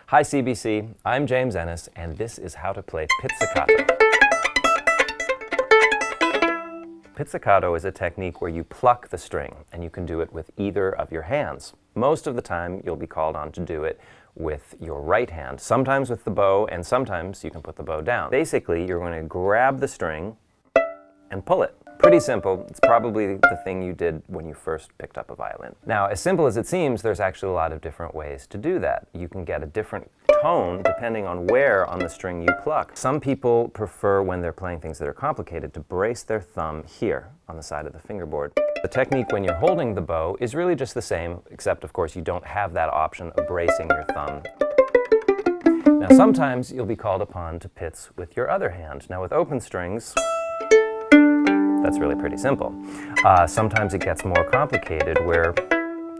Hi CBC, I'm James Ehnes, and this is how to play Pizzicato. Pizzicato is a technique where you pluck the string, and you can do it with either of your hands. Most of the time, you'll be called on to do it with your right hand, sometimes with the bow, and sometimes you can put the bow down. Basically, you're going to grab the string and pull it. Pretty simple. It's probably the thing you did when you first picked up a violin. Now, as simple as it seems, there's actually a lot of different ways to do that. You can get a different tone depending on where on the string you pluck. Some people prefer, when they're playing things that are complicated, to brace their thumb here on the side of the fingerboard. The technique when you're holding the bow is really just the same, except of course you don't have that option of bracing your thumb. Now sometimes you'll be called upon to pizz with your other hand. Now with open strings, that's really pretty simple. Sometimes it gets more complicated where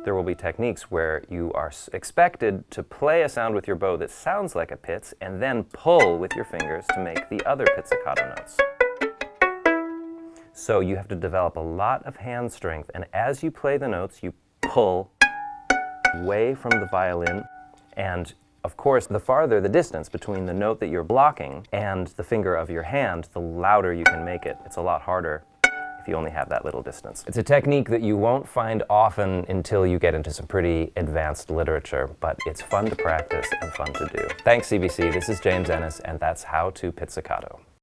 there will be techniques where you are expected to play a sound with your bow that sounds like a pizz and then pull with your fingers to make the other pizzicato notes. So you have to develop a lot of hand strength, and as you play the notes, you pull away from the violin, and of course, the farther the distance between the note that you're blocking and the finger of your hand, the louder you can make it. It's a lot harder if you only have that little distance. It's a technique that you won't find often until you get into some pretty advanced literature, but it's fun to practice and fun to do. Thanks, CBC. This is James Ehnes, and that's How to Pizzicato.